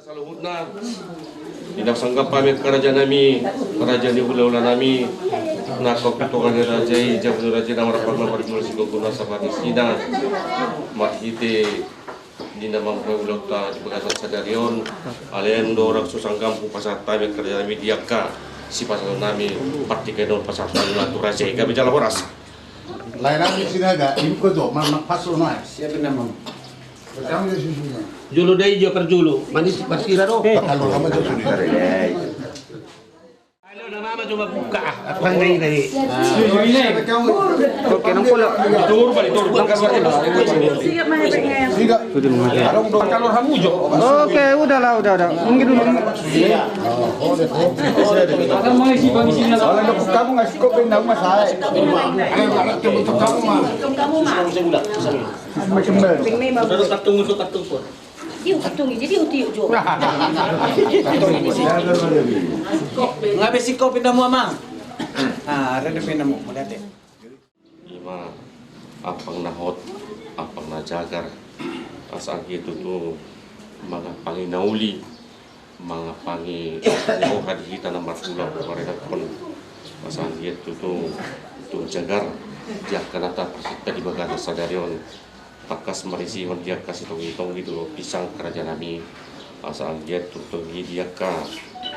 Saluhutna tidak sanggap pamit kerajaan nami, kerajaan di ula-ula nami, nak keputusan rajai, jabul rajai nama rapagma berjul sigoguna sabagi sida, mahite di nama ulauta di bagasan sadarion, alian dorang susanggam pasar pamit kerajaan nami diaka, si pasar nami partikedon pasar salatu rajai, kami jalan boras. Lainnya di sini agak imko jo, mana pasal naik. Siapa nama? Berkamu di sini. Julu dai jo per julu. Manis pasira do. Kalau nama jo sudah. Ano na mama cuma buka. Apa ngai ngai. Oke, nang pula. Tur balik tur bukan keluar Siap mah pengen. Tiga. Kalau dong kalau ramu jo. Oke, udah. Mungkin dulu. Akan mulai si bang sini lah. Kalau kamu ngasih kopi nang mas saya. Kamu mah. Kamu mah. Macam mana? Pengen mah. Terus katung pun. Dia katung jadi uti jo. Ngabe si kopi namu amang. Ah, ada pinamu melihat. Ima apang nahot, apang najagar, asal gitu tuh mga panginauli, mga panginuhan kita ng martula kemarin pun asal gitu tuh jagar dia kanata kita di bagian sadarion pakas marisi dia kasih tong gitu pisang kerajaan nami asal gitu tuh dia ka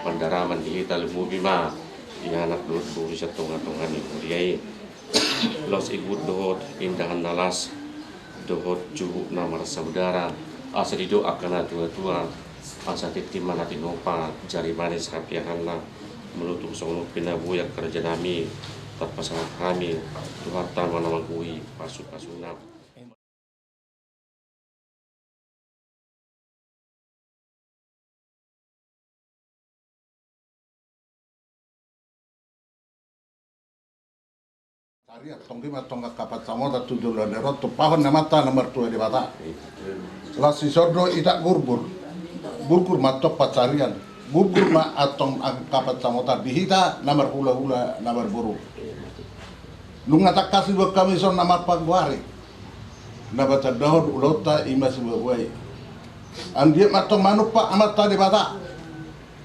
pandaraman di kita lumbi mah dia anak dulu bisa tungan dia los ikut dohot indahan nalas dohot cuhuk namar saudara asa didoakan tua asa titima natin opa jari manis kapiahanna menutup songno pinabuyak kerja nami terpasangan kami Tuhan tanpa nama kui pasuk-pasunap. Cari tongki matong kapat samo ta tujuh ladero tu pahon namata nomor 2 di bata. La si sordo ita burgur matok pacarian. Burgur ma atong kapat samo ta dihita nomor hula nomor buru. Lunga tak kasih buat kami son nama pagwari. Nabata dahon ulota imas buai. Andiat matong manupa amat ta di bata.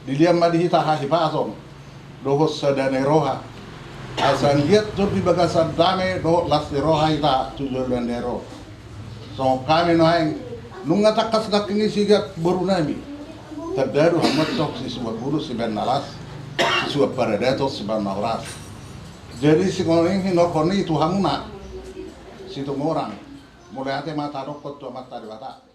Diliam ma dihita hahi pason. Dohos sadane roha. Asan lihat tuh di bagasan dame do las de roha ita tujuh landero. So kami noaing nunga takas dakingi sigat buru nami. Terdaru hamat tok si suat buru si ben nalas, si suat paradeto si ben nauras. Jadi si ngoring hinokoni itu hamuna, si tu orang. Mulai hati mata rokot tu mata di bata.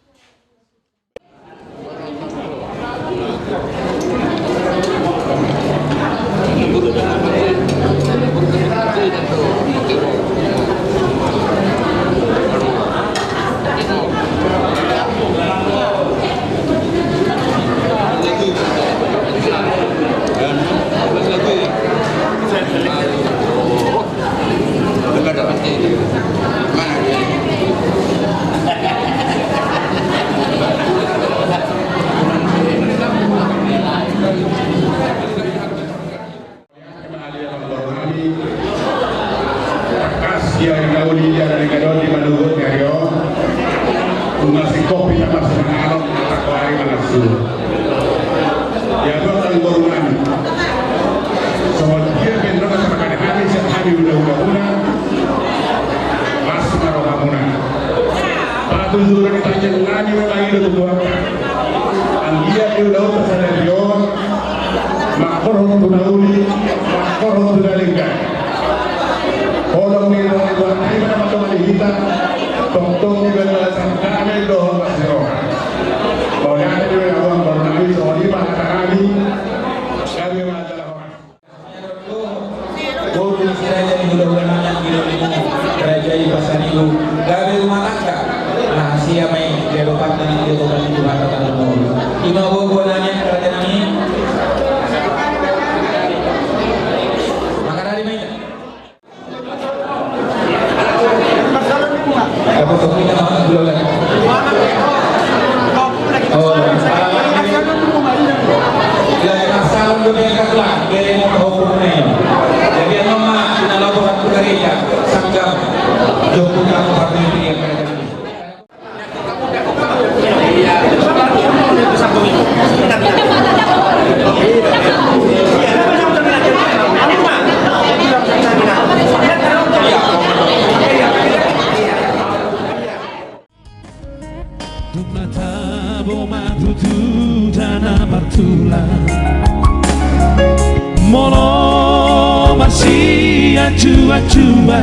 Mono masih acua-acua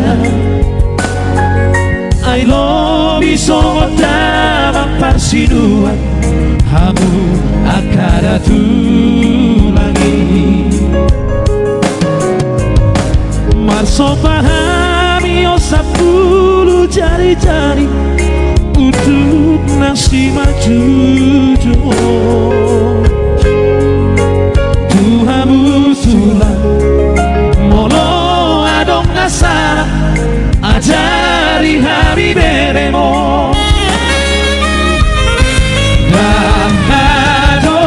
I love you so damang parsinuan Hamu akada tulangi Marso pahami o 10 jari-jari Untuk nasi majudo Tuhamu sulah Molo adong nasara Ajari hami beremo Damado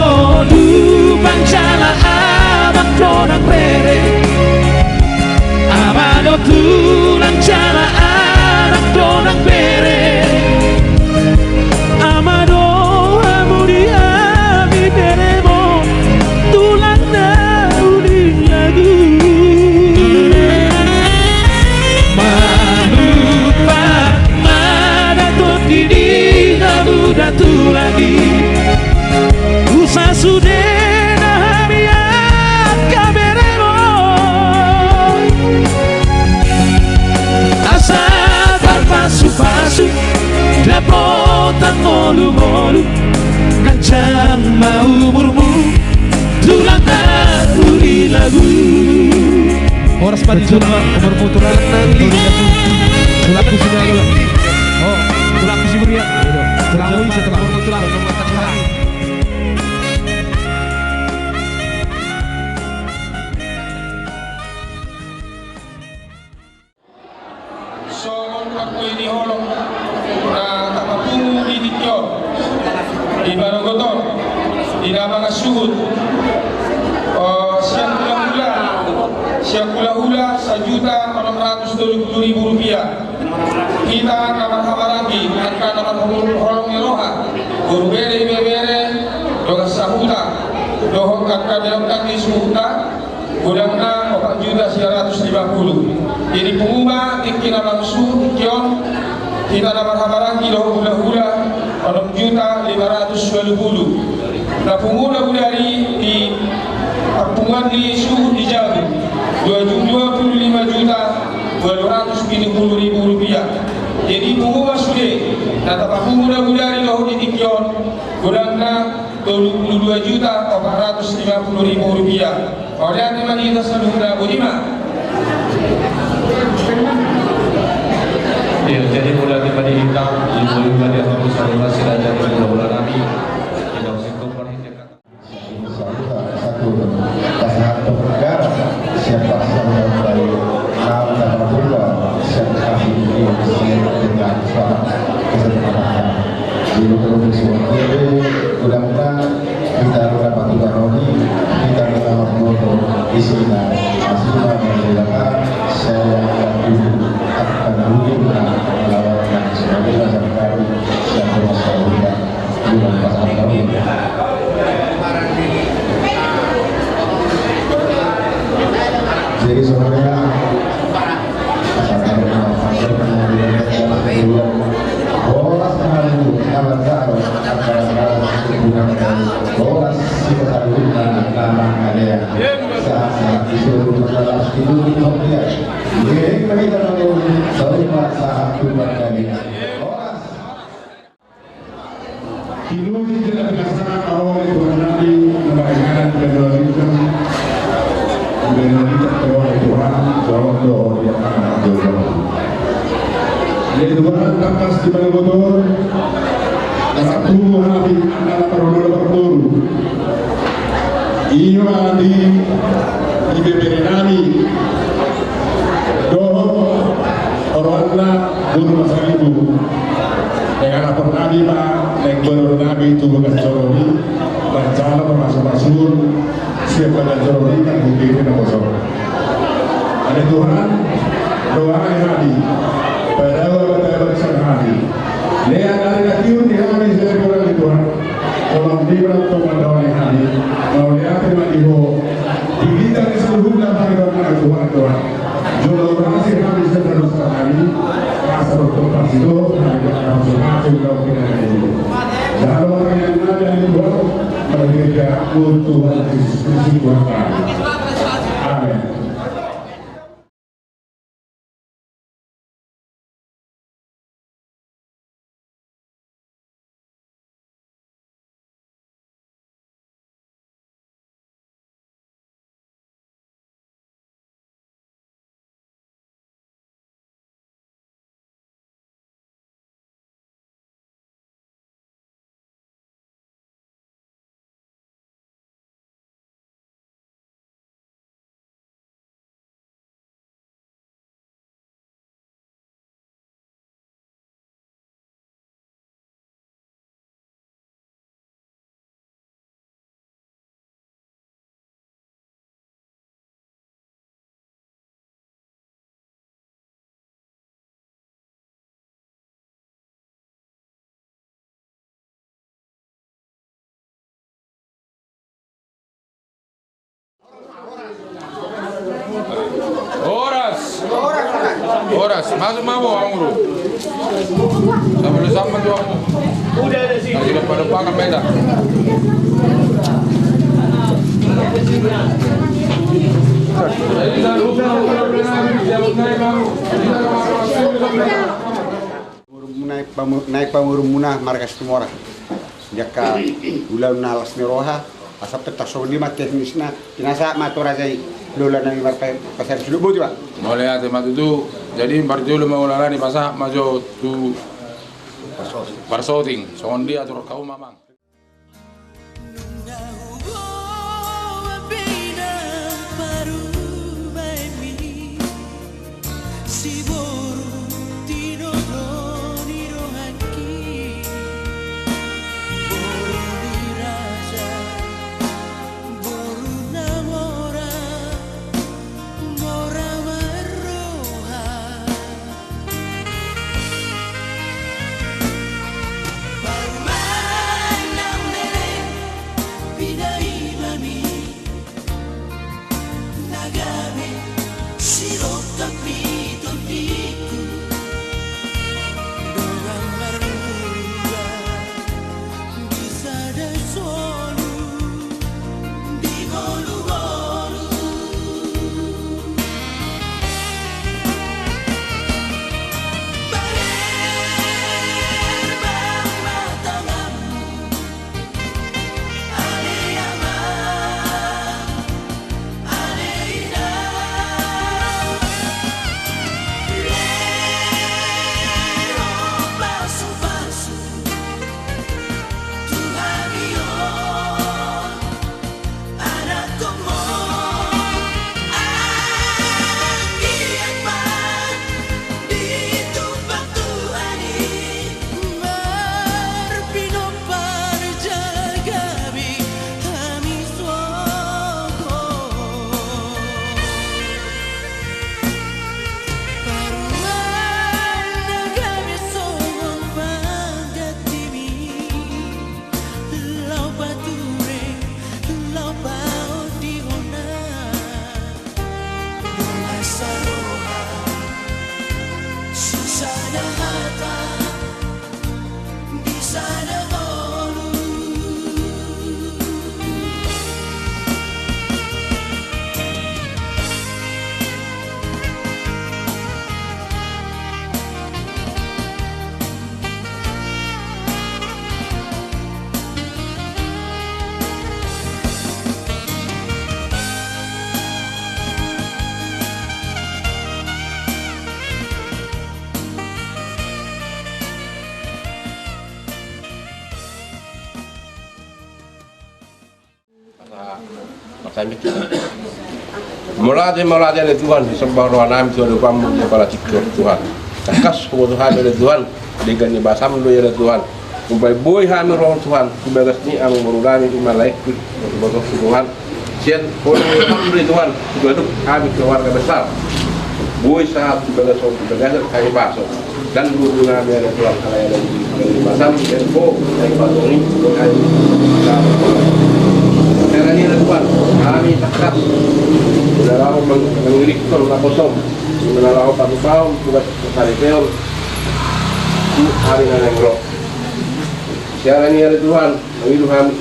lubang jala abang donang rere Amado tulang jala anak donang bere Amado amuri hami beremo Tulang na ulin lagu Datu lagi Usa sudena hamiat kaberemo Asa terpasu-pasu Dapotan molu-molu Kancang mau umurmu Tulang uli lagu Horas pati sudah umurmu tulang nanti Tulaku sudah dulu Oh, tulaku si Muria Tulang setelah umur tulang Songon aku ini holong na kapapungu di Dikyo di Barogoton di Nabanga Suhud siang hula-hula 1.620.000 rupiah kita kamar habaraki angka namar holong eroha guru bere doga sahuta dohong kakak dalam kaki suhuta gudangna 4.950.000 jadi pengubah tikina langsung kion kita namar habaraki dohong hula-hula 6.520.000 nah pengguna budari di perpungan di suhu di Jambi 225.270.000 rupiah jadi pengubah sudah nah tapak pengguna budari dohong di Tikion gudangna 22.450.000 rupiah oleh teman kita seluruh Budima ya jadi mulai tadi hitam ibu dari Abu Salimah Siraja dari bulan Nabi tidak usah komparasikan satu pasangan negara siapa yang dari nama dan pula siapa ini dengan kesempatan di luar ini mudah-mudahan kita dapat dikaroni kita dapat foto di sini masih menjalankan saya akan mungkin melawan sebagai masyarakat yang bermasalah bulan pasangan tahun jadi sebenarnya bola sekali kawan karo bola sekali nama ada saat disuruh berjalan itu dia jadi kita tahu soal saat kembali Kilo tidak dilaksanakan awal itu nanti memberikan penelitian Tuhan jawab doa di akan jawab. Jadi Tuhan kapas di bawah motor, satu hari anak perlu berturu. Iyo adi di beberenami, doa orangnya bunuh masa ibu. Dengan lapor nabi pak, naik baru nabi itu bukan coroni, baca masuk siapa dan coroni kan mungkin tidak kosong. Ada Tuhan, doa yang hati, pada bersan hati. Lihat dari kaki di hati saya kurang Tuhan, kalau di berapa diskusi berkali. Amin. Horas, masuk mau anguru. Sambil sama tu aku. Udah ada sih. Lagi depan kan beda. Naik pamurumuna markas Timora. Jaka ulang nalas neroha asap tetasol lima teknisna kinasa maturajai lola nang markai pasar sulubu juga. Mulai ate matutu jadi barjulu mau lalani pasah majo tu parsoting sondi atur kau mamang. Mulai dari Tuhan disembah roh anam Tuhan upam kepala tikar Tuhan. Takas ko Tuhan dari Tuhan dengan ibasam do ya Tuhan. Kumpai boy hami roh Tuhan kubagas ni ang murulani di malaikat bodoh Tuhan. Sian ko dari Tuhan hidup kami keluarga besar. Boy saat kubagas so kubagas kami baso dan guru kami ada Tuhan kalaya dari ibasam dan ko dari batoni kami Terani Tuhan, kami takat menaraw mengirikon na kosong menaraw pagpapaw buat karipeon ku hari na negro. Siarani Tuhan, mengilu kami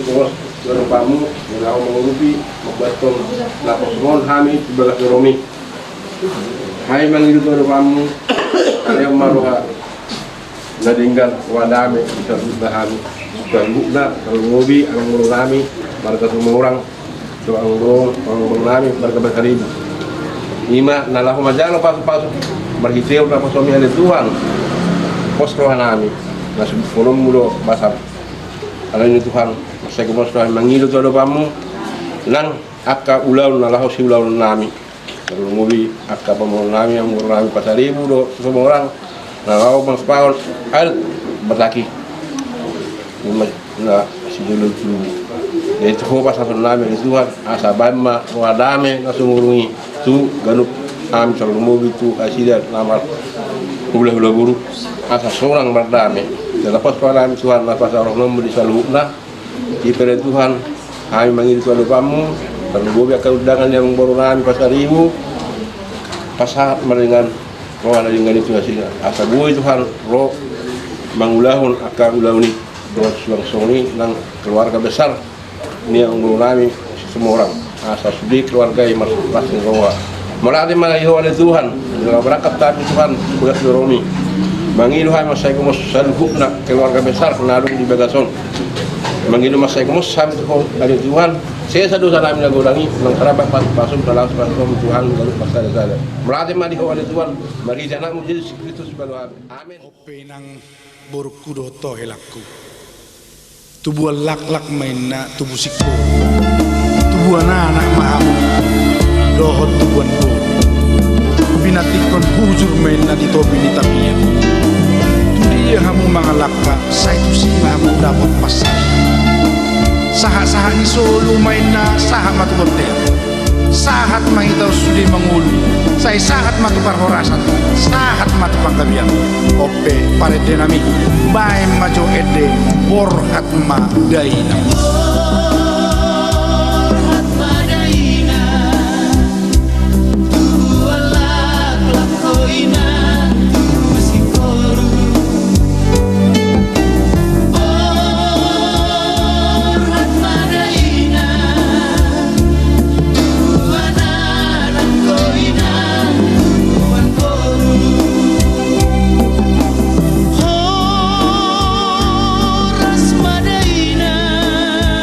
Tuan pamu mengaw mengurupi membatong lapos mon hami tibalah romi. Hai mangidu tuan pamu yang maruha nadinggal wadame bisa hami. Tuan bukna kalau ngobi ang murami marga semua orang doa ang nami marga berkaribu. Ima nalahu majalo pasok margiteo na pasomi ale Tuhan. Pos rohan nami. Nasib kolom mulo basar. Ala ini Tuhan, saya kemasrahan mangilu tu pamu, lang akka ulau nalahu si ulau nami. Kalau ngobi akka pemul nami yang murah nami pasaribu do semua orang nalahu maspahol al berlaki. Na si dulu dulu. Jadi tu pasal nami itu Tuhan asa bama wadame nasumurungi tu ganup am kalau ngobi tu asidat namar ulah buru asa seorang berdame. Lepas kami Tuhan lepas orang nombor di salubna di pere Tuhan kami manggil Tuhan pamu tergobi akan undangan yang baru kami pasaribu pasat meringan roh ada dengan itu hasilnya asa gue Tuhan roh mangulahun akan ulah ini roh langsung ini nang keluarga besar ini yang baru kami semua orang asa sudi keluarga yang masuk pasir roh melatih mengayu oleh Tuhan dalam berangkat tapi Tuhan sudah diromi mangilu hai masai kumus salhuk nak keluarga besar penalung di Bagason. Mangilu masai kumus sam tu dari Tuhan. Saya sadu sana mina gorangi nang kerabat pasum dalam pasum Tuhan lalu pasal saya. Melatih madi ho oleh Tuhan. Mari jana mujid Kristus balu amin. Ope nang buruk kudo to helakku. Tubuh lak mainna tubuh sikko. Tubuh anak mahamu. Dohot tubuhan bo. Binatikon hujur mainna di topi ni tapian. Dia hamu mangalaka, saya tu sih hamu dapat pasar. Sahat-sahat ni solo mainna sahat matu hotel. Sahat mangitaw sudi mangulu. Saya sahat matu parhorasan. Sahat matu panggabian. Ope pare denami. Bae majo ede borhat ma daina. Ras Madaina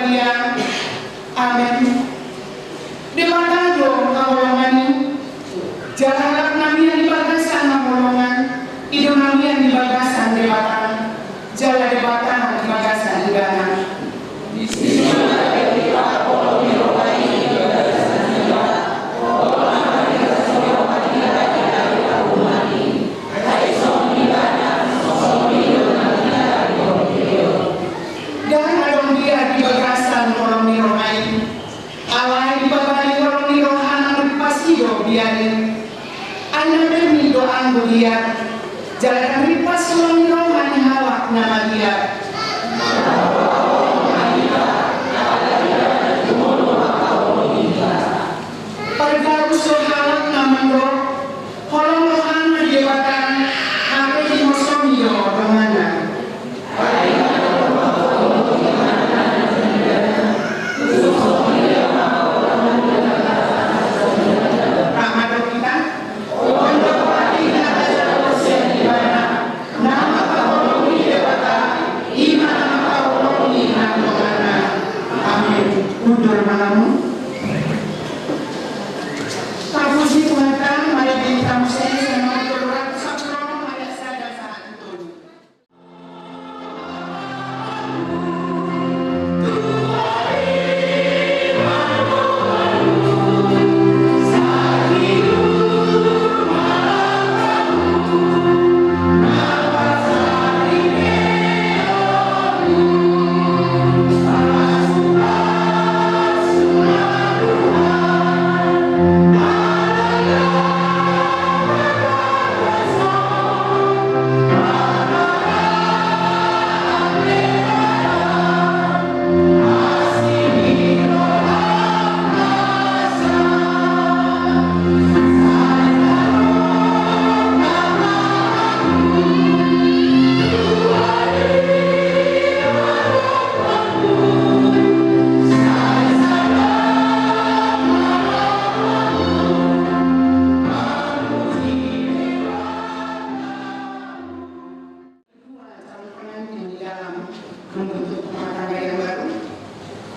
dia. Amin. Dewata dong kawolongan jalan nabi yang dibagasan kawolongan idung nabi yang dibagasan dewata jalan dewata yang dibagasan dana. Dia jalan ripas suami rohani hawak nama dia. Pada usul halak nama do, kolong rohana dewatan, apa di musuh yo rohana.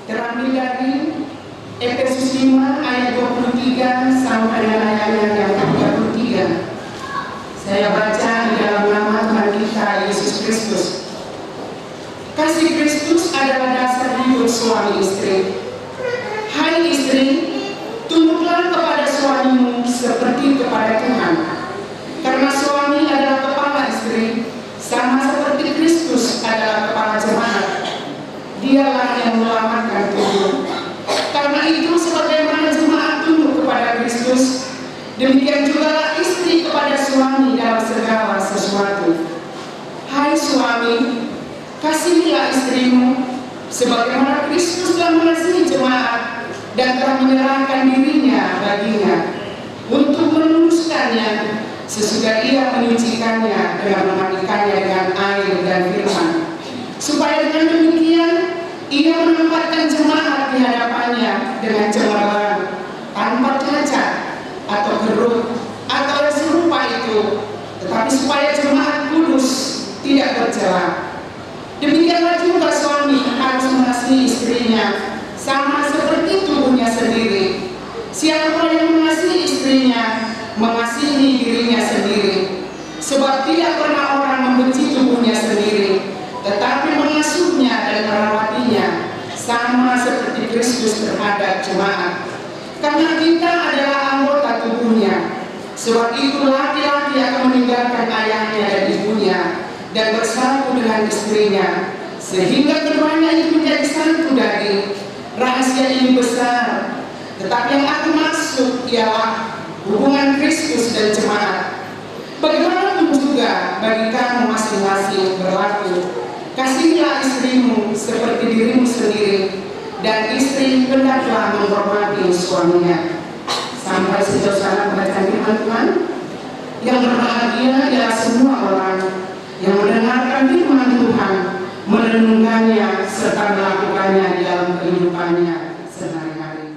Terambil dari Efesus 5 ayat 23 sampai ayat yang 33. Saya baca di dalam nama Tuhan kita Yesus Kristus. Kasih Kristus adalah dasar hidup suami istri. Hai istri, tunduklah kepada suamimu seperti kepada Tuhan. Karena suami adalah kepala istri, sama seperti Kristus adalah kepala jemaat. Dialah yang menyelamatkan tubuh. Karena itu sebagaimana jemaat tunduk kepada Kristus, demikian juga istri kepada suami dalam segala sesuatu. Hai suami, kasihilah istrimu sebagaimana Kristus telah mengasihi jemaat dan telah menyerahkan dirinya baginya untuk meluruskannya sesudah ia menyucikannya dengan memandikannya dengan air dan firman, supaya dengan demikian ia menempatkan jemaat di hadapannya dengan cemerlang, tanpa cacat atau keruh atau yang serupa itu, tetapi supaya jemaat kudus tidak bercela. Demikianlah juga suami harus mengasihi istrinya sama seperti tubuhnya sendiri. Siapa yang mengasihi istrinya mengasihi dirinya sendiri, sebab tidak pernah orang membenci tubuhnya sendiri, tetapi mengasuhnya dan merawatinya sama seperti Kristus terhadap jemaat. Karena kita adalah anggota tubuhnya. Sebab itu laki-laki akan meninggalkan ayahnya dan ibunya dan bersatu dengan istrinya, sehingga keduanya itu menjadi satu daging. Rahasia ini besar, tetapi yang aku maksud ialah hubungan Kristus dan jemaat. Bagaimanapun juga bagi kamu masing-masing berlaku, kasihilah istrimu seperti dirimu sendiri, dan istri hendaklah menghormati suaminya. Sampai sejauh sana pembacaan firman Tuhan. Yang berbahagia adalah semua orang yang mendengarkan firman Tuhan, merenungkannya serta melakukannya di dalam kehidupannya sehari-hari.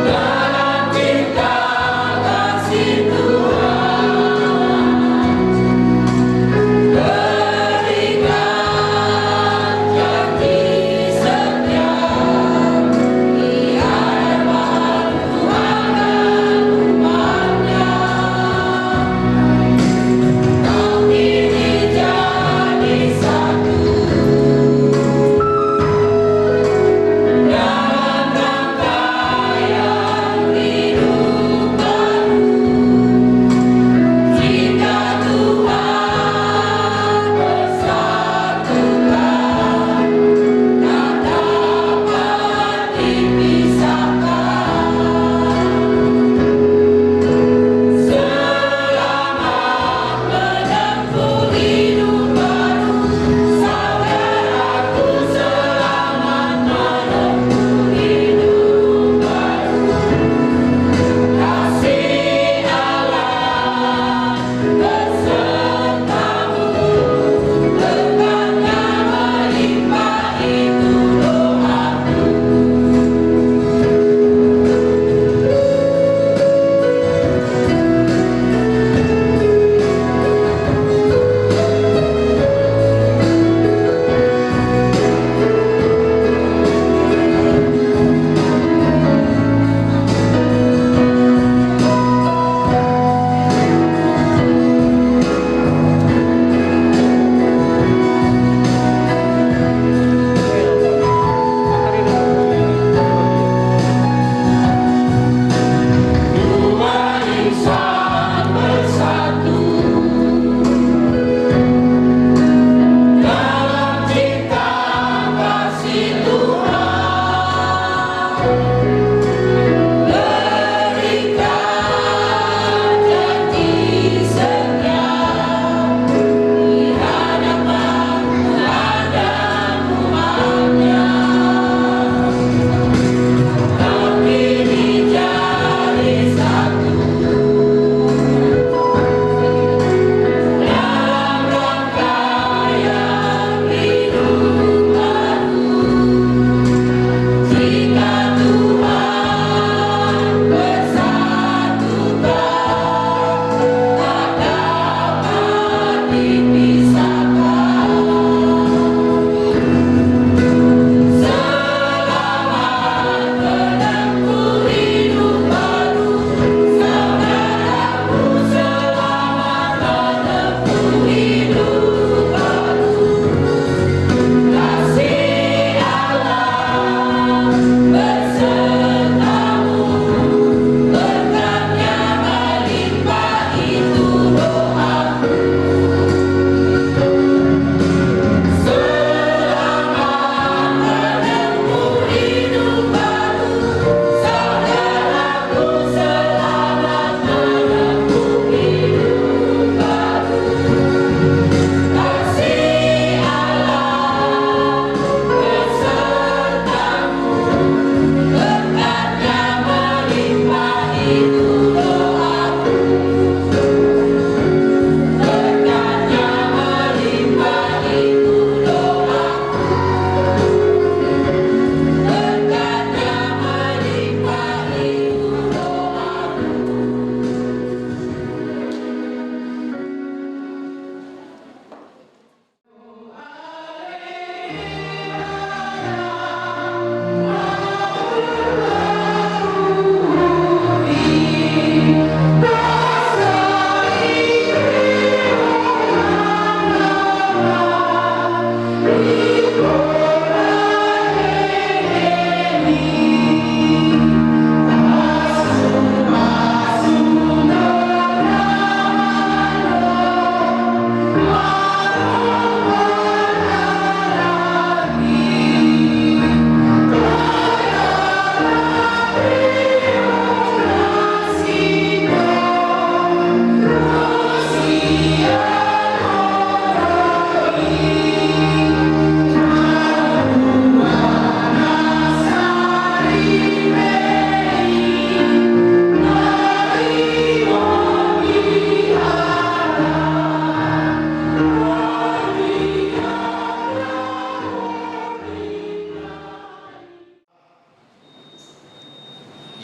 Dalam cinta kasih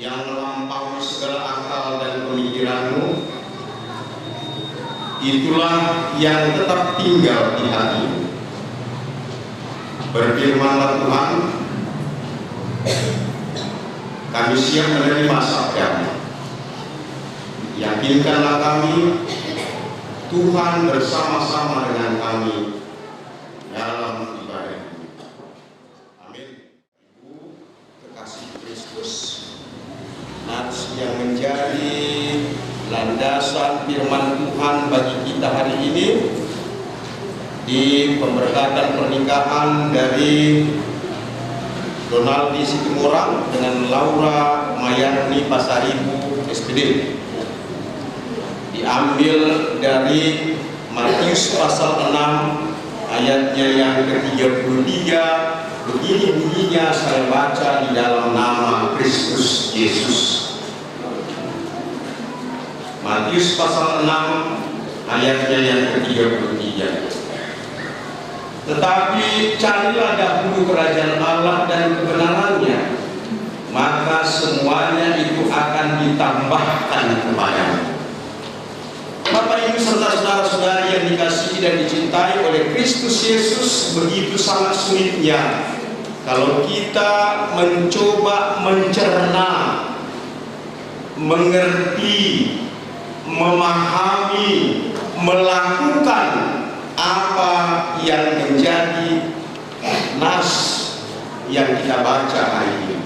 yang melampaui segala akal dan pemikiranmu, itulah yang tetap tinggal di hatimu. Berfirmanlah Tuhan, kami siap menerima sabdamu. Yakinkanlah kami, Tuhan bersama-sama dengan kami dalam ibadah ini. Amin. Ibu kekasih Kristus, nats yang menjadi landasan firman Tuhan bagi kita hari ini di pemberkatan pernikahan dari Donaldi Situmorang dengan Laura Mayarni Pasaribu SPD, diambil dari Matius pasal 6 ayatnya yang ke-33. Begini bunyinya, saya baca di dalam nama Kristus Yesus. Matius pasal 6 ayatnya yang ke-33. Tetapi carilah dahulu kerajaan Allah dan kebenarannya, maka semuanya itu akan ditambahkan kepadamu. Bapak Ibu serta saudara-saudari yang dikasihi dan dicintai oleh Kristus Yesus, begitu sangat sulitnya kalau kita mencoba mencerna, mengerti, memahami, melakukan apa yang menjadi nas yang kita baca hari ini.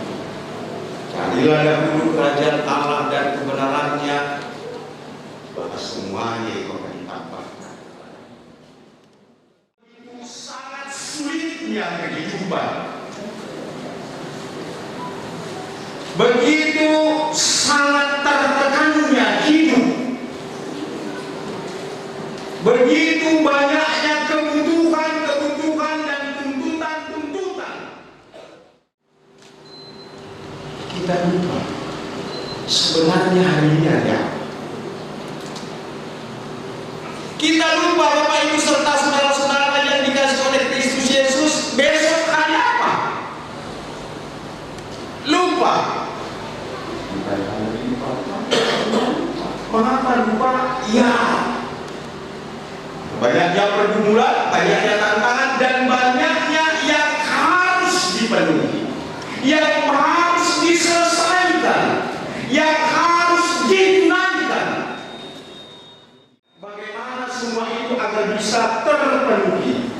Carilah dahulu kerajaan Allah dan kebenarannya, maka semuanya itu akan ditambahkan. Sangat sulitnya kehidupan, begitu sangat tertekannya hidup, begitu banyaknya kebutuhan dan tuntutan. Kita lupa sebenarnya hari ini ada. Kita lupa Bapak Ibu serta saudara-saudara yang dikasih oleh Kristus Yesus, besok hari apa? Lupa. Mengapa lupa? Ya, banyaknya pergumulan, banyaknya tantangan, dan banyaknya yang harus dipenuhi, yang harus diselesaikan, yang harus ditunaikan. Bagaimana semua itu agar bisa terpenuhi?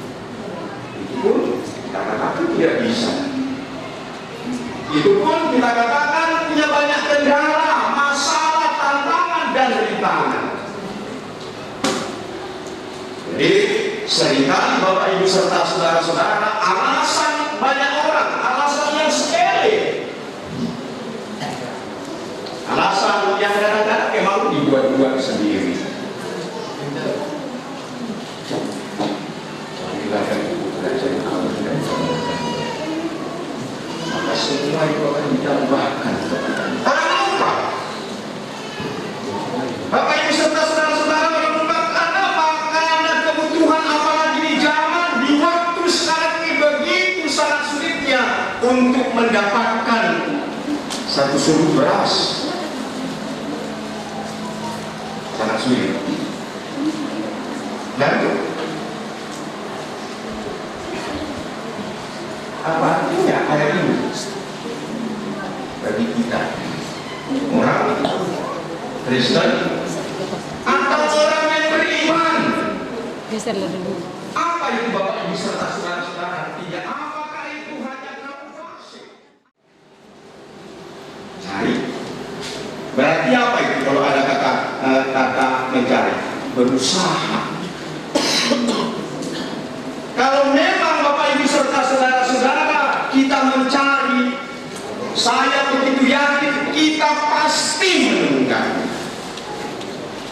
Itu pun kita katakan tidak bisa. Itu pun kita katakan punya banyak kendala, masalah, tantangan, dan rintangan. Jadi seringkali Bapak Ibu serta saudara-saudara, alasan banyak orang, alasan yang sepele, alasan yang kadang-kadang memang dibuat-buat sendiri. Maka semua itu akan ditambahkan. Karena apa? Bapak Ibu serta saudara-saudara, kebutuhan apalagi di zaman, di waktu sekarang ini begitu sangat sulitnya untuk mendapatkan satu suruh beras. Sangat sulit. Dan apa artinya ayat ini bagi kita, orang Kristen atau orang yang beriman? Apa itu Bapak Ibu serta saudara-saudara? Artinya apakah itu hanya kamu fasik? Cari. Berarti apa itu kalau ada kata mencari? Berusaha. Kalau memang Bapak Ibu serta saudara-saudara kita mencari, saya begitu yakin kita pasti menemukan.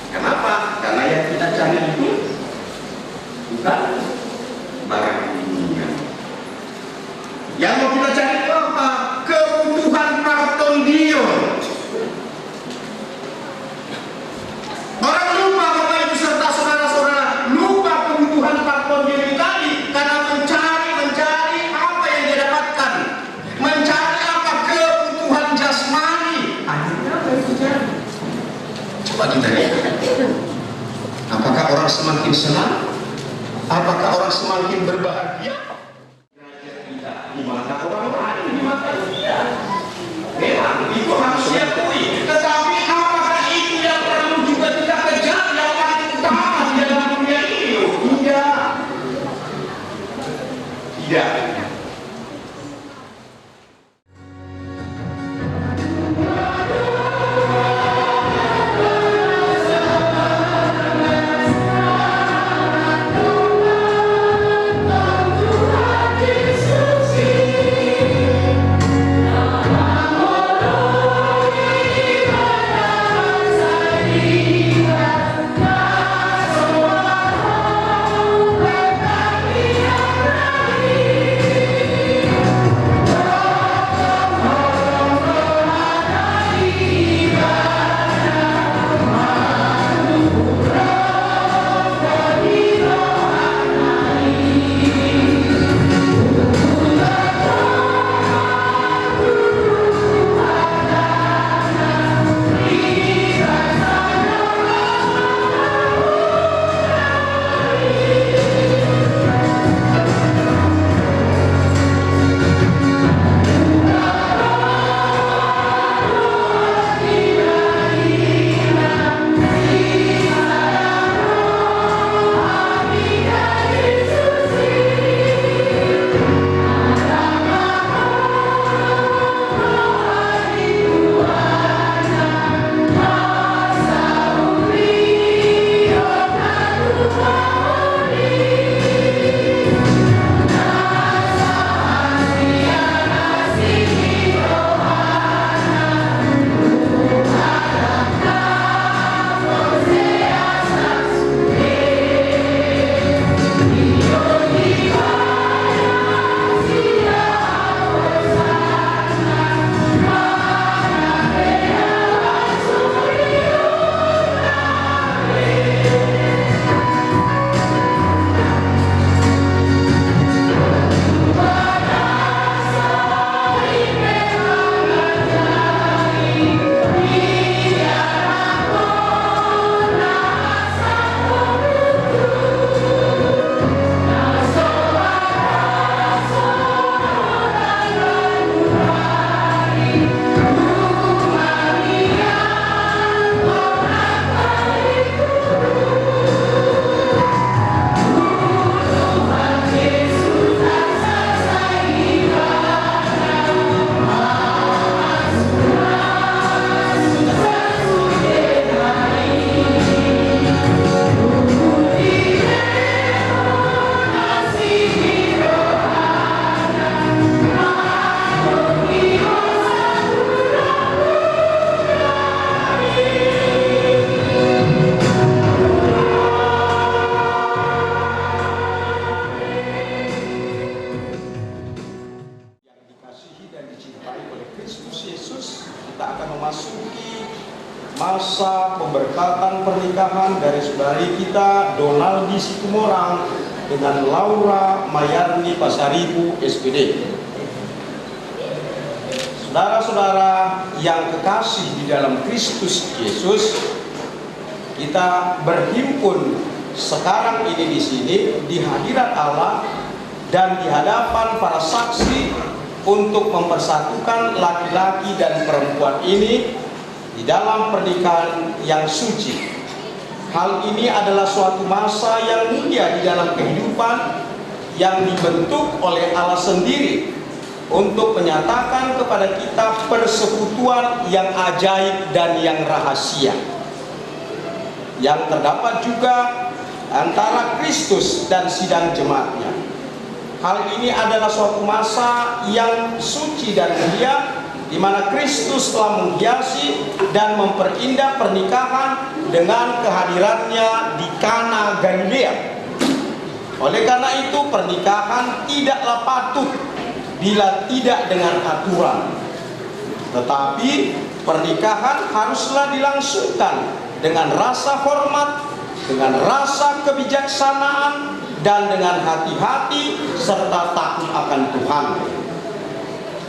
Kenapa? Karena yang kita cari itu bukan barang dunia. Yang mau kita cari apa? Kebutuhan karton dia. Orang lupa Bapak Ibu serta saudara-saudara, lupa kebutuhan karton dia tadi karena mencari apa yang dia dapatkan, mencari apa kebutuhan jasmani, Coba ditanya. Apakah orang semakin senang? Apakah orang semakin berbahagia? Di mata orang lain, di mata dia. Memang itu harus diakui. Tetapi apakah itu yang perlu juga kita kejar yang paling utama di dalam dunia ini? Tidak. Tidak. masa pemberkatan pernikahan dari saudari kita Donaldi Situmorang dengan Laura Mayarni Pasaribu SPD. Saudara-saudara yang kekasih di dalam Kristus Yesus, kita berhimpun sekarang ini di sini di hadirat Allah dan di hadapan para saksi untuk mempersatukan laki-laki dan perempuan ini di dalam pernikahan yang suci. Hal ini adalah suatu masa yang mulia di dalam kehidupan yang dibentuk oleh Allah sendiri untuk menyatakan kepada kita persekutuan yang ajaib dan yang rahasia yang terdapat juga antara Kristus dan sidang jemaatnya. Hal ini adalah suatu masa yang suci dan mulia di mana Kristus telah menghiasi dan memperindah pernikahan dengan kehadirannya di Kana Galilea. Oleh karena itu pernikahan tidaklah patut bila tidak dengan aturan, tetapi pernikahan haruslah dilangsungkan dengan rasa hormat, dengan rasa kebijaksanaan, dan dengan hati-hati serta takut akan Tuhan.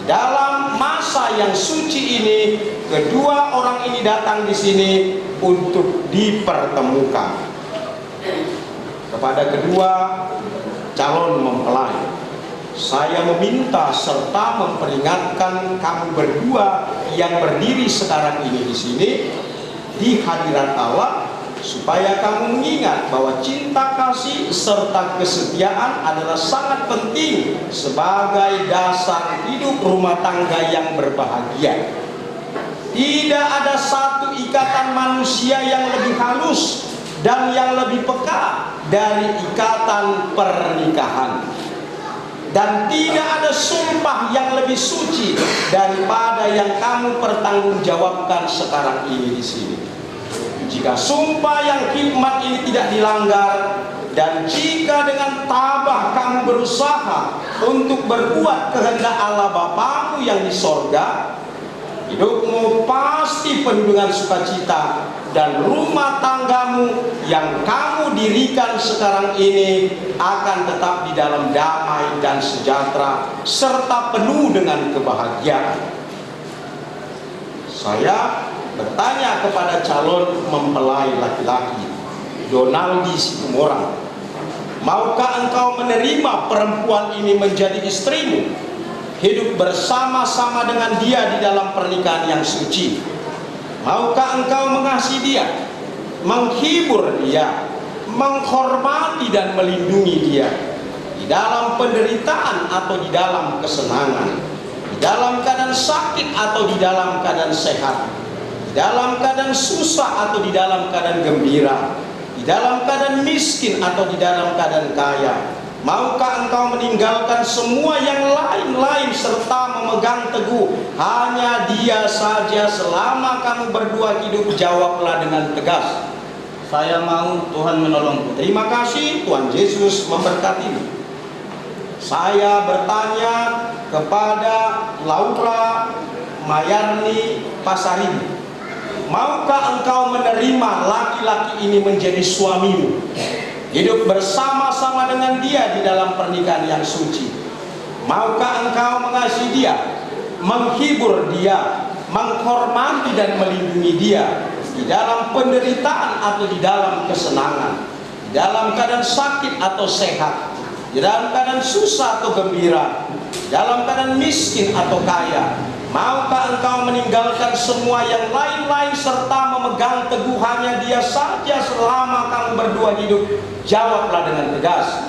Dalam masa masa yang suci ini, kedua orang ini datang di sini untuk dipertemukan. Kepada kedua calon mempelai, saya meminta serta memperingatkan kamu berdua yang berdiri sekarang ini di sini di hadirat Allah, supaya kamu mengingat bahwa cinta kasih serta kesetiaan adalah sangat penting sebagai dasar hidup rumah tangga yang berbahagia. Tidak ada satu ikatan manusia yang lebih halus dan yang lebih peka dari ikatan pernikahan. Dan tidak ada sumpah yang lebih suci daripada yang kamu pertanggungjawabkan sekarang ini di sini. Jika sumpah yang hikmat ini tidak dilanggar, dan jika dengan tabah kamu berusaha untuk berbuat kehendak Allah Bapamu yang di sorga, hidupmu pasti penuh dengan sukacita, dan rumah tanggamu yang kamu dirikan sekarang ini akan tetap di dalam damai dan sejahtera serta penuh dengan kebahagiaan. Saya bertanya kepada calon mempelai laki-laki, Donaldi Situmorang, maukah engkau menerima perempuan ini menjadi istrimu, hidup bersama-sama dengan dia di dalam pernikahan yang suci? Maukah engkau mengasihi dia, menghibur dia, menghormati dan melindungi dia di dalam penderitaan atau di dalam kesenangan, di dalam keadaan sakit atau di dalam keadaan sehat, di dalam keadaan susah atau di dalam keadaan gembira, di dalam keadaan miskin atau di dalam keadaan kaya? Maukah engkau meninggalkan semua yang lain-lain serta memegang teguh hanya dia saja selama kamu berdua hidup? Jawablah dengan tegas, saya mau, Tuhan menolongku. Terima kasih, Tuhan Yesus memberkatimu. Saya bertanya kepada Laura Mayarni Pasaribu, maukah engkau menerima laki-laki ini menjadi suamimu, hidup bersama-sama dengan dia di dalam pernikahan yang suci? Maukah engkau mengasihi dia, menghibur dia, menghormati dan melindungi dia di dalam penderitaan atau di dalam kesenangan, di dalam keadaan sakit atau sehat, di dalam keadaan susah atau gembira, di dalam keadaan miskin atau kaya? Maukah engkau meninggalkan semua yang lain-lain serta memegang teguh hanya dia saja selama kamu berdua hidup? Jawablah dengan tegas,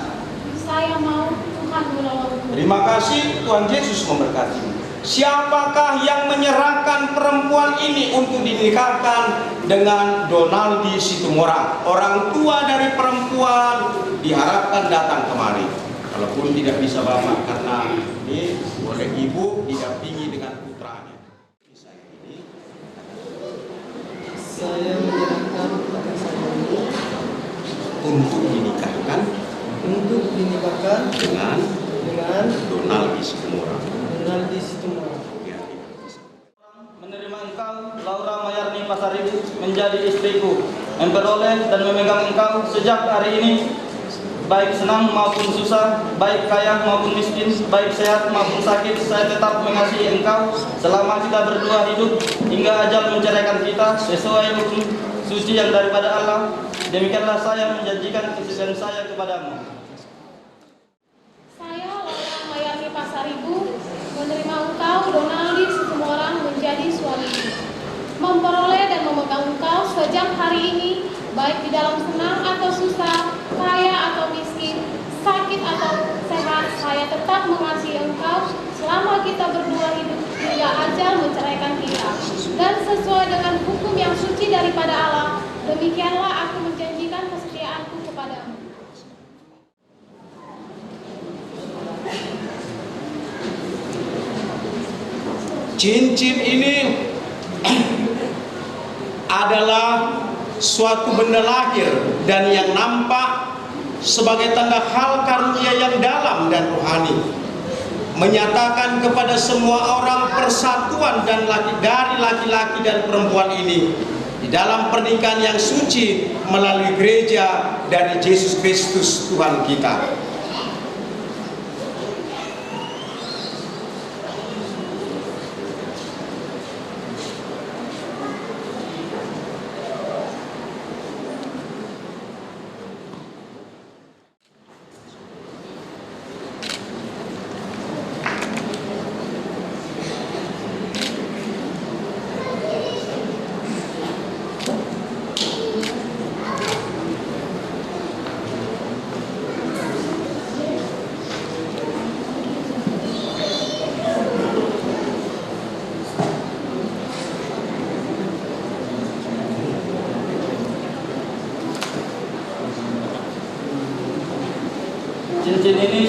Saya mau, Tuhan menolongku. terima kasih, Tuhan Yesus memberkatimu. Siapakah yang menyerahkan perempuan ini untuk dinikahkan dengan Donaldi Situmorang? Orang tua dari perempuan diharapkan datang kemari. Kalaupun tidak bisa bapak, karena ini oleh ibu didampingi dengan putranya. Saya menyerahkan kepada saya Untuk dinikahkan dengan Donaldi Situmorang. Menerima engkau, Laura Mayarni Pasaribu, menjadi istriku, memperoleh dan memegang engkau sejak hari ini, baik senang maupun susah, baik kaya maupun miskin, baik sehat maupun sakit. Saya tetap mengasihi engkau selama kita berdua hidup hingga ajal menceraikan kita sesuai hukum suci yang daripada Allah. Demikianlah saya menjanjikan kesetiaan saya kepadamu. Saya, Laura Mayarni Pasaribu, menerima engkau, Donaldi Situmorang, menjadi suamiku, memperoleh dan memegang engkau sejak hari ini, baik di dalam senang atau susah, kaya atau miskin, sakit atau sehat. Saya tetap mengasihi engkau selama kita berdua hidup hingga ajal menceraikan kita, dan sesuai dengan hukum yang suci daripada Allah. Demikianlah aku menjanjikan kesetiaanku kepadamu. Cincin ini adalah suatu benda lahir dan yang nampak sebagai tanda hal karunia yang dalam dan rohani, menyatakan kepada semua orang persatuan dan dari laki-laki dan perempuan ini di dalam pernikahan yang suci melalui gereja dari Yesus Kristus Tuhan kita.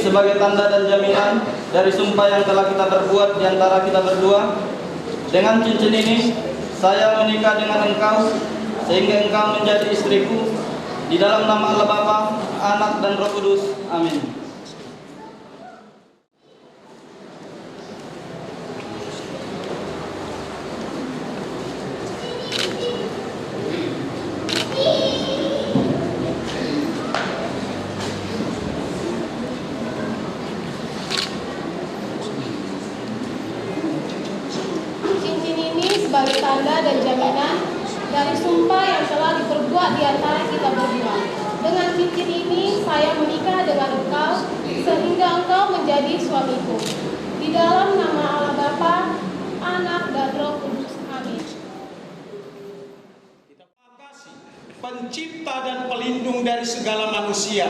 sebagai tanda dan jaminan dari sumpah yang telah kita perbuat di antara kita berdua. Dengan cincin ini, saya menikah dengan engkau, sehingga engkau menjadi istriku. Di dalam nama Allah Bapa, Anak, dan Roh Kudus. Amin. Sebagai tanda dan jaminan dari sumpah yang telah diperbuat di antara kita berdua. Dengan cincin ini saya menikah dengan engkau, sehingga engkau menjadi suamiku. Di dalam nama Allah Bapa, Anak, dan Roh Kudus. Amin. Pencipta dan pelindung dari segala manusia,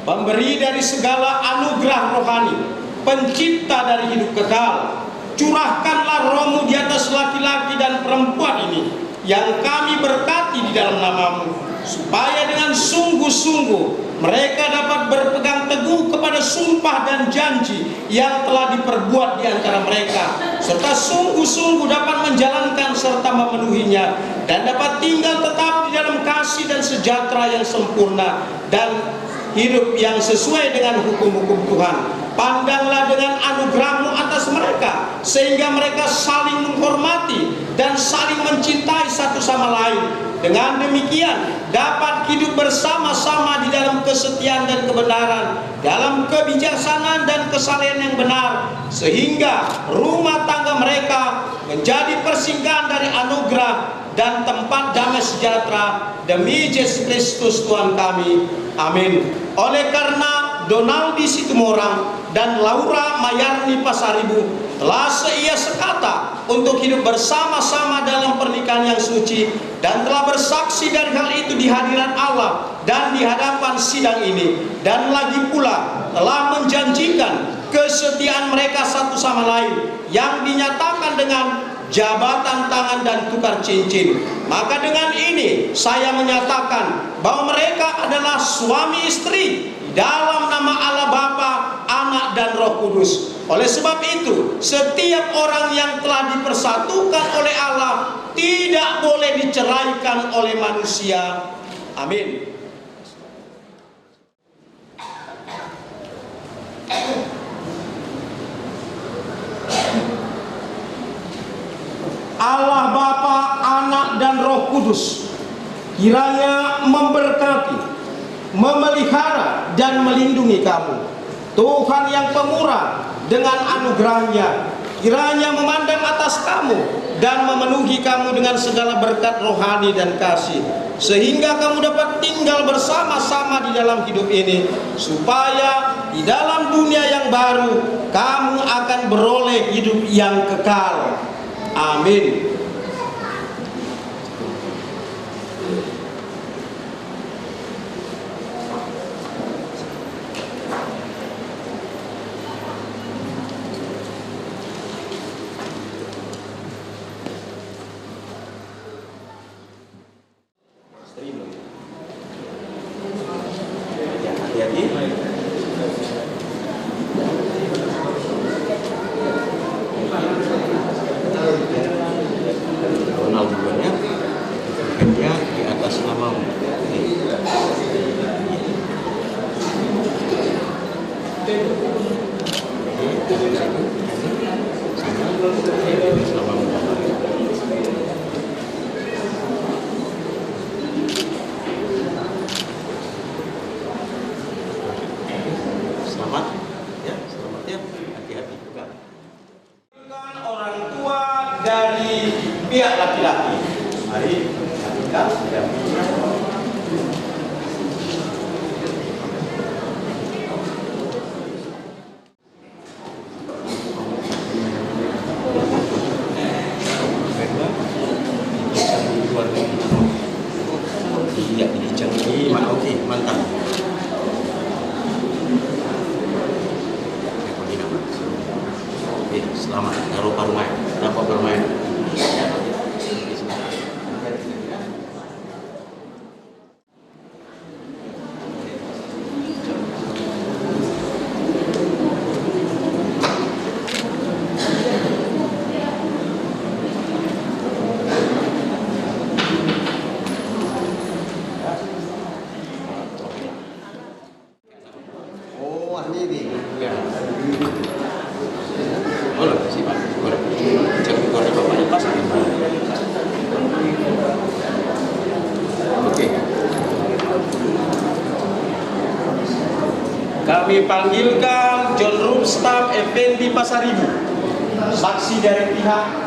pemberi dari segala anugerah rohani, pencipta dari hidup kekal, curahkanlah rohmu di atas laki-laki dan perempuan ini yang kami berkati di dalam namamu, supaya dengan sungguh-sungguh mereka dapat berpegang teguh kepada sumpah dan janji yang telah diperbuat di antara mereka, serta sungguh-sungguh dapat menjalankan serta memenuhinya, dan dapat tinggal tetap di dalam kasih dan sejahtera yang sempurna dan hidup yang sesuai dengan hukum-hukum Tuhan. Pandanglah dengan anugerah-Mu atas mereka, sehingga mereka saling menghormati dan saling mencintai satu sama lain. Dengan demikian dapat hidup bersama-sama di dalam kesetiaan dan kebenaran, dalam kebijaksanaan dan kesalehan yang benar, sehingga rumah tangga mereka menjadi persinggahan dari anugerah dan tempat damai sejahtera demi Yesus Kristus Tuhan kami. Amin. Oleh karena Donaldi Situmorang dan Laura Mayarni Pasaribu telah seia sekata untuk hidup bersama-sama dalam pernikahan yang suci, dan telah bersaksi dari hal itu di hadirat Allah dan di hadapan sidang ini, dan lagi pula telah menjanjikan kesetiaan mereka satu sama lain yang dinyatakan dengan jabatan tangan dan tukar cincin. Maka dengan ini saya menyatakan bahwa mereka adalah suami istri dalam nama Allah Bapa, Anak, dan Roh Kudus. Oleh sebab itu, setiap orang yang telah dipersatukan oleh Allah tidak boleh diceraikan oleh manusia. Amin. Allah Bapa, Anak, dan Roh Kudus kiranya memberkati, memelihara, dan melindungi kamu. Tuhan yang pemurah dengan anugerahnya kiranya memandang atas kamu dan memenuhi kamu dengan segala berkat rohani dan kasih, sehingga kamu dapat tinggal bersama-sama di dalam hidup ini, supaya di dalam dunia yang baru kamu akan beroleh hidup yang kekal. Amin. Pihak laki-laki, mari kita mantap. Selamat bermain, dapat bermain. Boleh sih Pak. Cek keluarga Bapak di pasar. Oke. Kami panggilkan John Rumstam Effendi Pasaribu, saksi dari pihak